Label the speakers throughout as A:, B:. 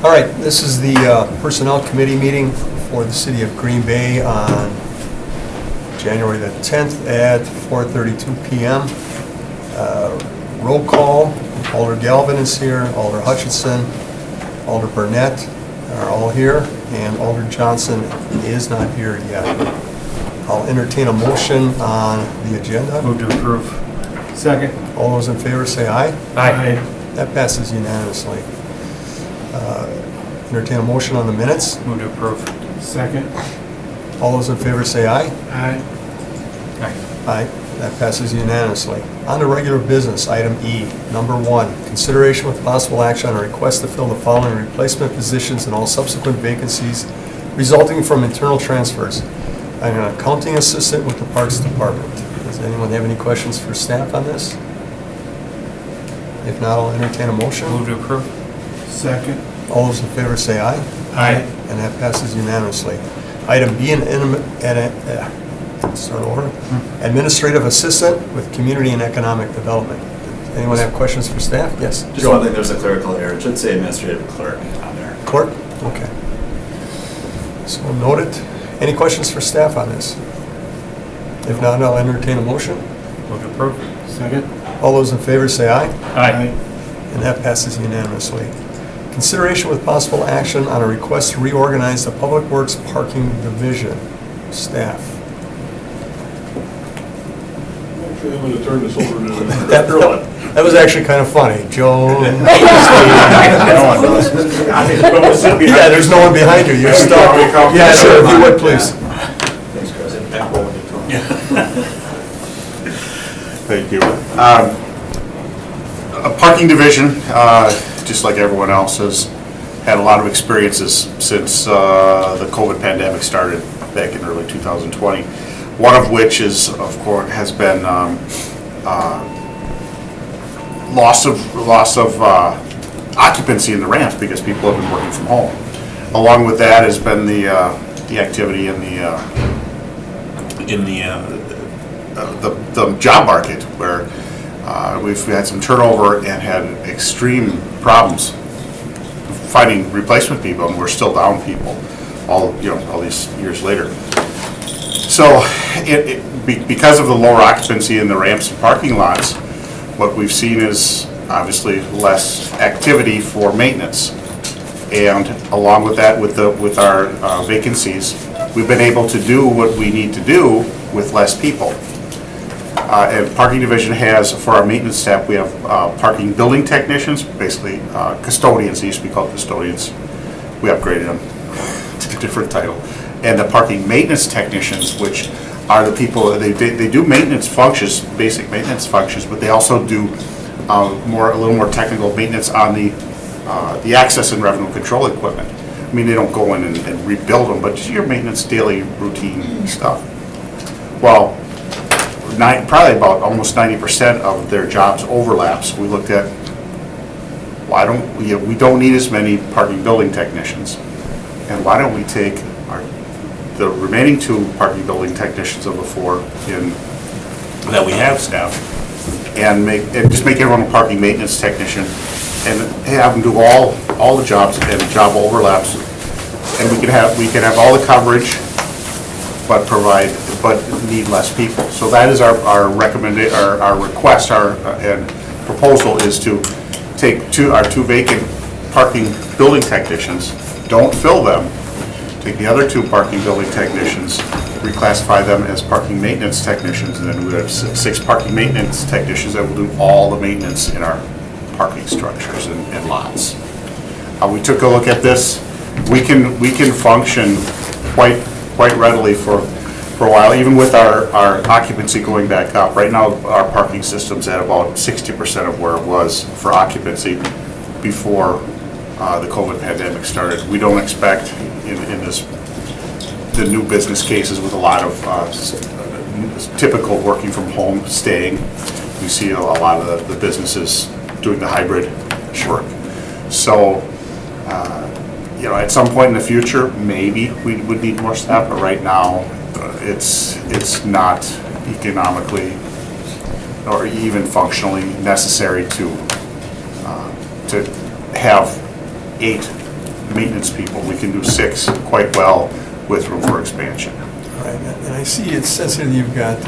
A: All right, this is the Personnel Committee meeting for the City of Green Bay on January the 10th at 4:32 p.m. Roll call, Alder Galvin is here, Alder Hutchinson, Alder Burnett are all here, and Alder Johnson is not here yet. I'll entertain a motion on the agenda.
B: Move to approve.
C: Second.
A: All those in favor say aye.
B: Aye.
A: That passes unanimously. Entertain a motion on the minutes.
B: Move to approve.
C: Second.
A: All those in favor say aye.
C: Aye.
B: Aye.
A: Aye. That passes unanimously. On to regular business, item E, number 1, consideration with possible action on a request to fill the following replacement positions and all subsequent vacancies resulting from internal transfers. I'm an accounting assistant with the Parks Department. Does anyone have any questions for staff on this? If not, I'll entertain a motion.
B: Move to approve.
C: Second.
A: All those in favor say aye.
B: Aye.
A: And that passes unanimously. Item B, start over. Administrative assistant with community and economic development. Anyone have questions for staff? Yes.
D: Just one thing, there's a clerical error. It should say administrative clerk on there.
A: Clerk? Okay. So noted. Any questions for staff on this? If not, I'll entertain a motion.
B: Move to approve.
C: Second.
A: All those in favor say aye.
B: Aye.
A: And that passes unanimously. Consideration with possible action on a request to reorganize the Public Works Parking Division. Staff.
E: Okay, I'm going to turn this over to
A: That was actually kind of funny. Joe. Yeah, there's no one behind you. You're stuck. Yeah, sir, if you would, please.
D: Thanks, Chris.
F: Thank you. A parking division, just like everyone else, has had a lot of experiences since the COVID pandemic started back in early 2020. One of which is, of course, has been loss of occupancy in the ramps because people have been working from home. Along with that has been the activity in the job market, where we've had some turnover and had extreme problems finding replacement people, and we're still down people all these years later. So because of the lower occupancy in the ramps and parking lots, what we've seen is obviously less activity for maintenance. And along with that, with our vacancies, we've been able to do what we need to do with less people. And parking division has, for our maintenance staff, we have parking building technicians, basically custodians. They used to be called custodians. We upgraded them to a different title. And the parking maintenance technicians, which are the people, they do maintenance functions, basic maintenance functions, but they also do a little more technical maintenance on the access and revenue control equipment. I mean, they don't go in and rebuild them, but just your maintenance, daily routine stuff. Well, probably about almost 90% of their jobs overlaps. We looked at, we don't need as many parking building technicians, and why don't we take the remaining 2 parking building technicians of the 4 that we have staff, and just make everyone a parking maintenance technician, and have them do all the jobs and job overlaps, and we can have all the coverage, but need less people. So that is our recommendation, our request, and proposal is to take our 2 vacant parking building technicians, don't fill them. Take the other 2 parking building technicians, reclassify them as parking maintenance technicians, and then we have 6 parking maintenance technicians that will do all the maintenance in our parking structures and lots. We took a look at this. We can function quite readily for a while, even with our occupancy going back up. Right now, our parking system's at about 60% of where it was for occupancy before the COVID pandemic started. We don't expect in the new business cases with a lot of typical working from home staying. We see a lot of the businesses doing the hybrid work. So, at some point in the future, maybe we would need more staff, but right now, it's not economically or even functionally necessary to have 8 maintenance people, we can do 6 quite well with room for expansion.
A: All right, and I see it says here that you've got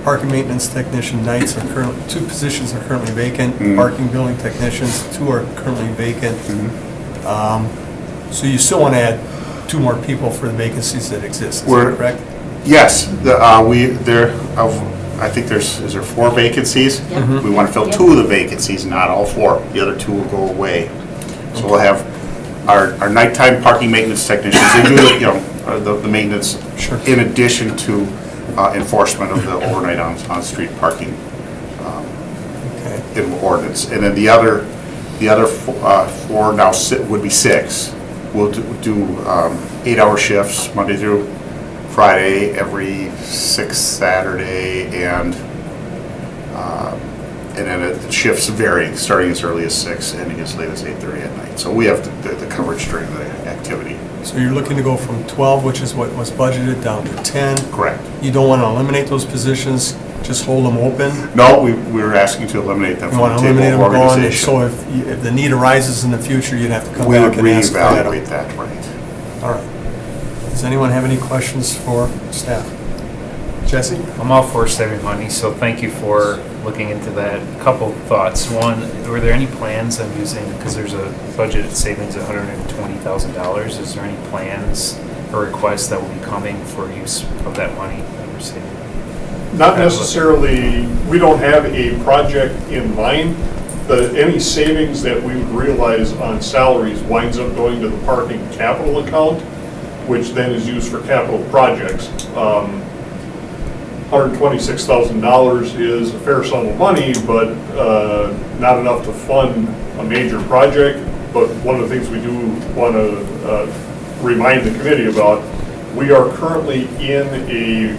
A: parking maintenance technician nights are currently, 2 positions are currently vacant.
F: Mhm.
A: Parking building technicians, 2 are currently vacant.
F: Mm-hmm.
A: So you still want to add 2 more people for the vacancies that exist, is
F: We're-
A: that correct?
F: Yes, I think is there 4 vacancies?
A: Mhm.
F: We want to fill 2 of the vacancies, not all 4. The other 2 will go away. So we'll have our nighttime parking maintenance technicians, they do, the maintenance
A: Sure.
F: in addition to enforcement of the overnight on-street parking
A: Okay.
F: in ordinance. And then the other 4 now would be 6. We'll do 8-hour shifts, Monday through Friday, every 6th Saturday, and then the shifts varying, starting as early as 6, ending as late as 8:30 at night. So we have the coverage during the activity.
A: So you're looking to go from 12, which is what was budgeted, down to 10.
F: Correct.
A: You don't want to eliminate those positions, just hold them open?
F: No, we were asking to eliminate them
A: You
F: from
A: want
F: the
A: to eliminate
F: table of
A: them gone,
F: organization.
A: so if the need arises in the future, you'd have to come
F: We would
A: back and ask for that.
F: reevaluate that, right.
A: All right. Does anyone have any questions for staff? Jesse?
B: I'm all for saving money, so thank you for looking into that. Couple thoughts. One, were there any plans on using, because there's a budgeted savings of $120,000, is there any plans or requests that will be coming for use of that money that we're saving?
E: Not necessarily, we don't have a project in mind. Any savings that we would realize on salaries winds up going to the parking capital account, which then is used for capital projects. $126,000 is a fair sum of money, but not enough to fund a major project. But one of the things we do want to remind the committee about, we are currently in a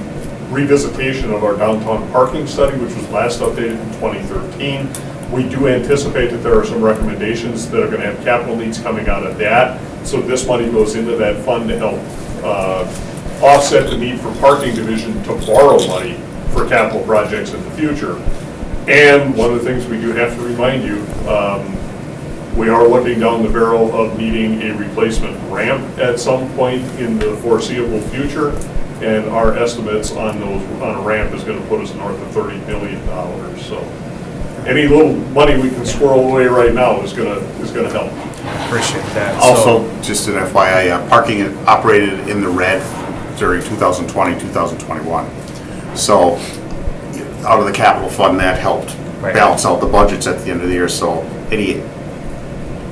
E: revisitation of our downtown parking study, which was last updated in 2013. We do anticipate that there are some recommendations that are going to have capital needs coming out of that. So this money goes into that fund to help offset the need for parking division to borrow money for capital projects in the future. And one of the things we do have to remind you, we are looking down the barrel of needing a replacement ramp at some point in the foreseeable future. And our estimates on a ramp is going to put us north of $30 million. So any little money we can squirrel away right now is going to help.
B: Appreciate that.
F: Also, just an FYI, parking operated in the red during 2020, 2021. So out of the capital fund, that helped
B: Right.
F: balance out the budgets at the end of the year. So any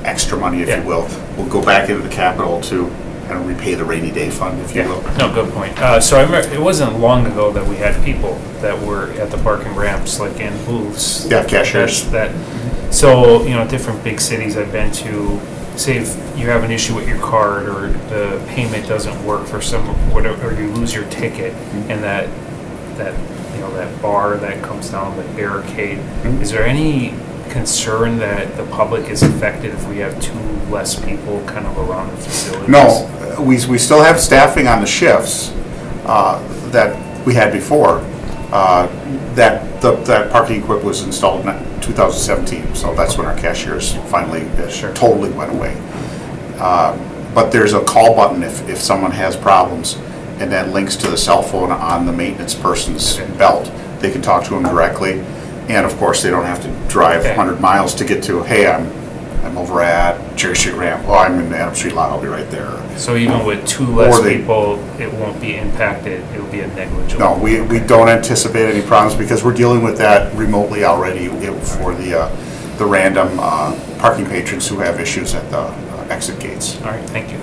F: extra money, if
B: Yeah.
F: you will go back into the capital to kind of repay the rainy day fund, if you
B: Yeah,
F: will.
B: no, good point. So I remember, it wasn't long ago that we had people that were at the parking ramps, like in booths.
F: Yeah, cashiers.
B: So, different big cities I've been to, say if you have an issue with your card or the payment doesn't work for some, whatever, or you lose your ticket and that bar that comes down, the barricade, is there any concern that the public is affected if we have 2 less people kind of around the facilities?
F: No, we still have staffing on the shifts that we had before. That parking equipment was installed in 2017, so that's when our cashiers finally
B: Sure.
F: totally went away. But there's a call button if someone has problems, and that links to the cell phone on the maintenance person's
B: Okay.
F: belt. They can talk to them directly, and of course, they don't have to drive
B: Okay.
F: 100 miles to get to, hey, I'm over at Cherry Street Ramp, oh, I'm in the Adam Street lot, I'll be right there.
B: So even with 2 less
F: Or they-
B: people, it won't be impacted, it'll be a negligible?
F: No, we don't anticipate any problems because we're dealing with that remotely already for the random parking patrons who have issues at the exit gates.
B: All right, thank you.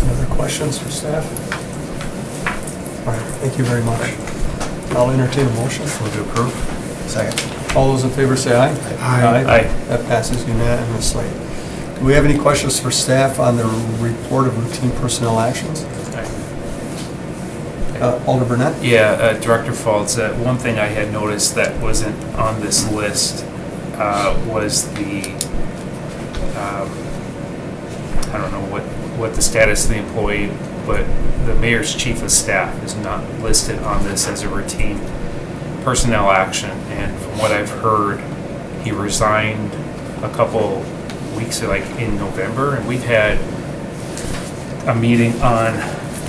A: Any other questions for staff? All right, thank you very much. I'll entertain a motion.
B: Move to approve?
A: Second. All those in favor say aye.
B: Aye.
A: That passes unanimously. Do we have any questions for staff on the report of routine personnel actions? Alder Burnett?
B: Yeah, Director Faulds, one thing I had noticed that wasn't on this list was the, I don't know what the status of the employee, but the mayor's chief of staff is not listed on this as a routine personnel action. And from what I've heard, he resigned a couple weeks, like in November, and we've had a meeting on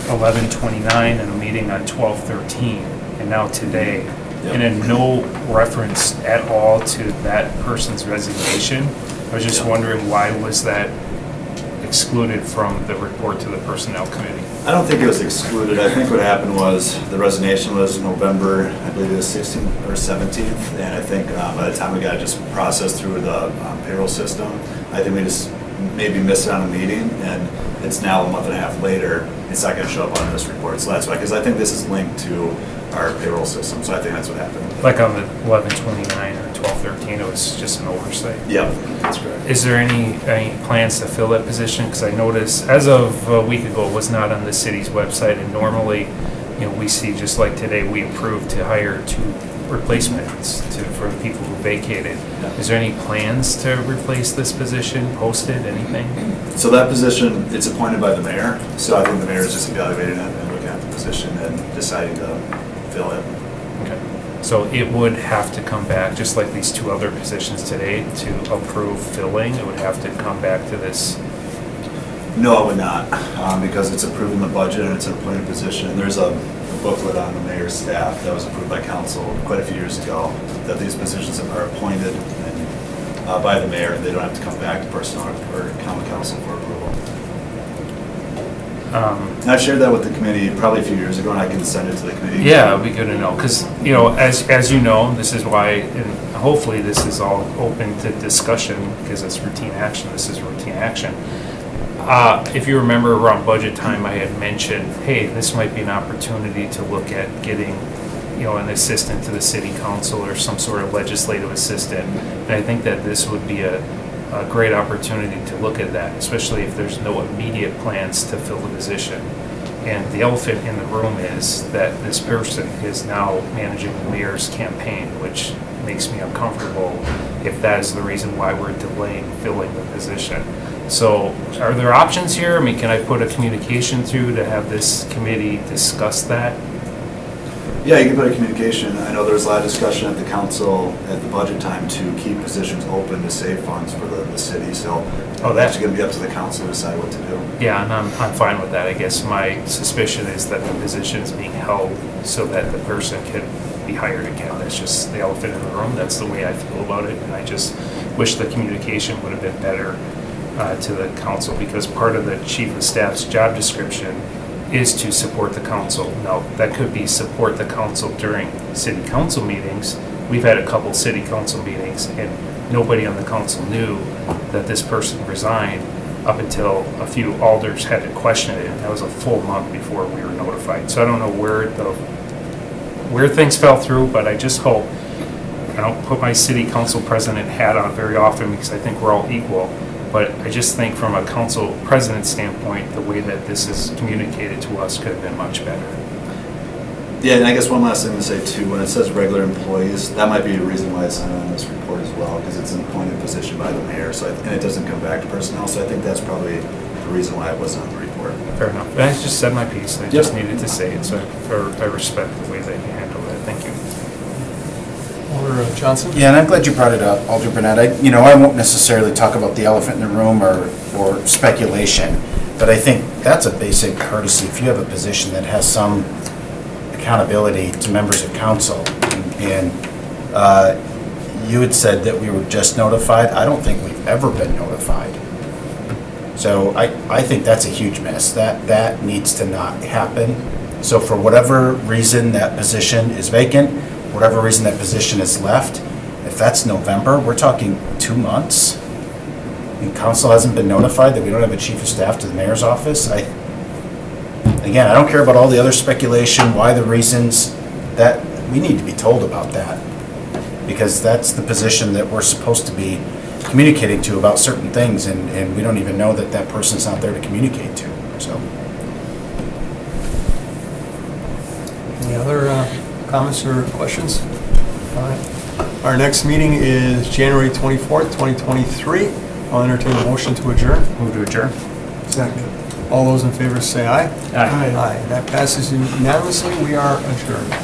B: 11/29 and a meeting on 12/13, and now today. And then no reference at all to that person's resignation. I was just wondering, why was that excluded from the report to the Personnel Committee?
D: I don't think it was excluded. I think what happened was the resignation was November, I believe it was 16th or 17th. And I think by the time we got it just processed through the payroll system, I think we just maybe missed it on a meeting. And it's now a month and a half later, it's not going to show up on this report. So that's why, because I think this is linked to our payroll system. So I think that's what happened.
B: Like on the 11/29 or 12/13, it was just an oversight.
D: Yep, that's correct.
B: Is there any plans to fill that position? Because I noticed, as of a week ago, it was not on the city's website, and normally, we see, just like today, we approved to hire 2 replacements for the people who vacated. Is there any plans to replace this position, posted, anything?
D: So that position, it's appointed by the mayor. So I think the mayor is just evaluating it and looking at the position and deciding to fill it.
B: Okay. So it would have to come back, just like these 2 other positions today, to approve filling, it would have to come back to this.
D: No, it would not, because it's approved in the budget and it's an appointed position. There's a booklet on the mayor's staff that was approved by council quite a few years ago, that these positions are appointed by the mayor, and they don't have to come back to personnel or common council for approval. And I've shared that with the committee probably a few years ago, and I can send it to the committee.
B: Yeah, it'd be good to know, because, as you know, this is why, and hopefully this is all open to discussion, because it's routine action, this is routine action. If you remember around budget time, I had mentioned, hey, this might be an opportunity to look at getting, an assistant to the city council or some sort of legislative assistant. And I think that this would be a great opportunity to look at that, especially if there's no immediate plans to fill the position. And the elephant in the room is that this person is now managing the mayor's campaign, which makes me uncomfortable if that is the reason why we're delaying filling the position. So are there options here? I mean, can I put a communication through to have this committee discuss that?
D: Yeah, you can put a communication. I know there's a lot of discussion at the council at the budget time to keep positions open to save funds for the city. So that's going to be up to the council to decide what to do.
B: Yeah, and I'm fine with that. I guess my suspicion is that the position is being held so that the person can be hired again. That's just the elephant in the room. That's the way I feel about it. And I just wish the communication would have been better to the council, because part of the chief of staff's job description is to support the council. Now, that could be support the council during city council meetings. We've had a couple city council meetings, and nobody on the council knew that this person resigned up until a few alders had to question it, and that was a full month before we were notified. So I don't know where things fell through, but I just hope, I don't put my city council president hat on very often because I think we're all equal, but I just think from a council president standpoint, the way that this is communicated to us could have been much better.
D: Yeah, and I guess one last thing to say too, when it says regular employees, that might be a reason why it's not on this report as well, because it's an appointed position by the mayor, and it doesn't come back to personnel, so I think that's probably the reason why it wasn't on the report.
B: Fair enough. I just said my piece. I just needed to say it, so I respect the way that you handled it. Thank you.
A: Alder Johnson?
G: Yeah, and I'm glad you brought it up, Alder Burnett. I won't necessarily talk about the elephant in the room or speculation, but I think that's a basic courtesy. If you have a position that has some accountability to members of council, and you had said that we were just notified. I don't think we've ever been notified. So I think that's a huge miss. That needs to not happen. So for whatever reason that position is vacant, whatever reason that position is left, if that's November, we're talking 2 months. And council hasn't been notified that we don't have a chief of staff to the mayor's office. Again, I don't care about all the other speculation, why the reasons. That we need to be told about that, because that's the position that we're supposed to be communicating to about certain things, and we don't even know that that person's not there to communicate to. So,
A: Any other comments or questions? All right. Our next meeting is January 24th, 2023. I'll entertain a motion to adjourn.
B: Move to adjourn.
A: Second. All those in favor say aye.
B: Aye.
A: Aye. That passes unanimously. We are adjourned.